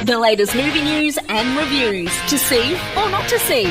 The latest movie news and reviews to see or not to see.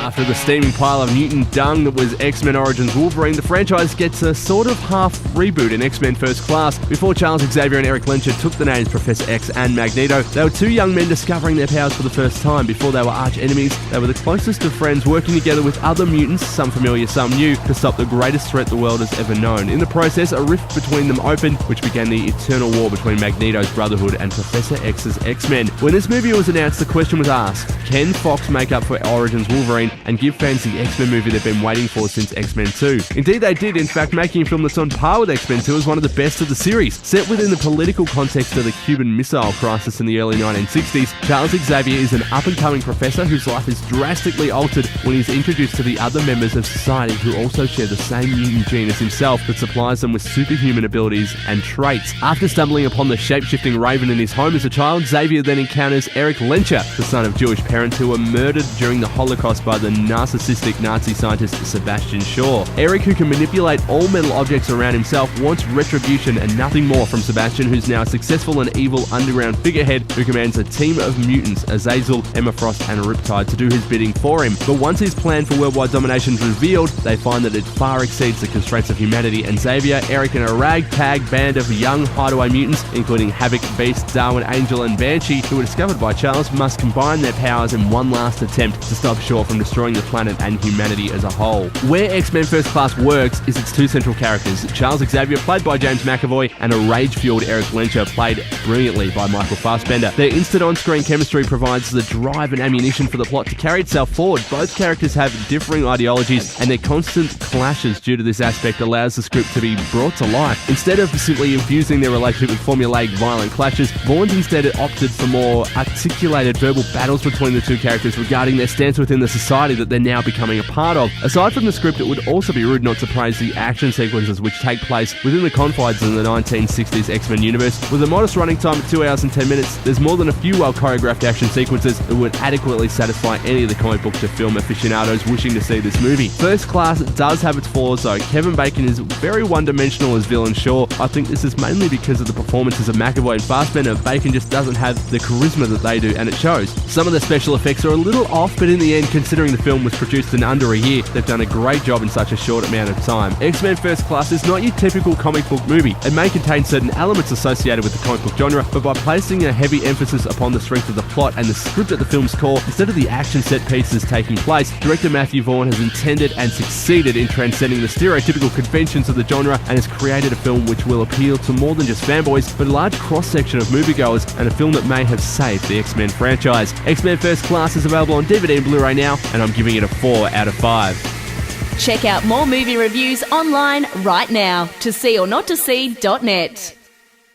After the steaming pile of mutant dung that was X-Men Origins Wolverine, the franchise gets a sort of half reboot in X-Men First Class. Before Charles Xavier and Eric Lencher took the names Professor X and Magneto, they were two young men discovering their powers for the first time. Before they were arch enemies, they were the closest of friends, working together with other mutants, some familiar, some new, to stop the greatest threat the world has ever known. In the process, a rift between them opened, which began the eternal war between Magneto's Brotherhood and Professor X's X-Men. When this movie was announced, the question was asked, can Fox make up for Origins Wolverine and give fans the X-Men movie they've been waiting for since X-Men 2? Indeed they did, in fact making a film that's on par with X-Men 2 as one of the best of the series. Set within the political context of the Cuban Missile Crisis in the early 1960s, Charles Xavier is an up-and-coming professor whose life is drastically altered when he's introduced to the other members of society who also share the same mutant gene as himself that supplies them with superhuman abilities and traits. After stumbling upon the shape-shifting Raven in his home as a child, Xavier then encounters Eric Lencher, the son of Jewish parents who were murdered during the Holocaust by the narcissistic Nazi scientist Sebastian Shaw. Eric, who can manipulate all metal objects around himself, wants retribution and nothing more from Sebastian, who's now a successful and evil underground figurehead who commands a team of mutants, Azazel, Emma Frost and Riptide, to do his bidding for him. But once his plan for worldwide domination is revealed, they find that it far exceeds the constraints of humanity, and Xavier, Eric and a ragtag band of young hideaway mutants, including Havoc, Beast, Darwin, Angel and Banshee, who were discovered by Charles, must combine their powers in one last attempt to stop Shaw from destroying the planet and humanity as a whole. Where X-Men First Class works is its two central characters, Charles Xavier, played by James McAvoy, and a rage-fueled Eric Lencher, played brilliantly by Michael Fassbender. Their instant on-screen chemistry provides the drive and ammunition for the plot to carry itself forward. Both characters have differing ideologies, and their constant clashes due to this aspect allows the script to be brought to life. Instead of simply infusing their relationship with formulaic violent clashes, Vaughn's instead opted for more articulated verbal battles between the two characters regarding their stance within the society that they're now becoming a part of. Aside from the script, it would also be rude not to praise the action sequences which take place within the confines of the 1960s X-Men universe. With a modest running time of 2 hours and 10 minutes, there's more than a few well-choreographed action sequences that would adequately satisfy any of the comic book to film aficionados wishing to see this movie. First Class does have its flaws though. Kevin Bacon is very one-dimensional as villain Shaw. I think this is mainly because of the performances of McAvoy and Fassbender. Bacon just doesn't have the charisma that they do, and it shows. Some of the special effects are a little off, but in the end, considering the film was produced in under a year, they've done a great job in such a short amount of time. X-Men First Class is not your typical comic book movie. It may contain certain elements associated with the comic book genre, but by placing a heavy emphasis upon the strength of the plot and the script at the film's core, instead of the action set pieces taking place, director Matthew Vaughn has intended and succeeded in transcending the stereotypical conventions of the genre and has created a film which will appeal to more than just fanboys, but a large cross-section of moviegoers, and a film that may have saved the X-Men franchise. X-Men First Class is available on DVD and Blu-ray now, and I'm giving it a 4 out of 5. Check out more movie reviews online right now to seeornottosee.net.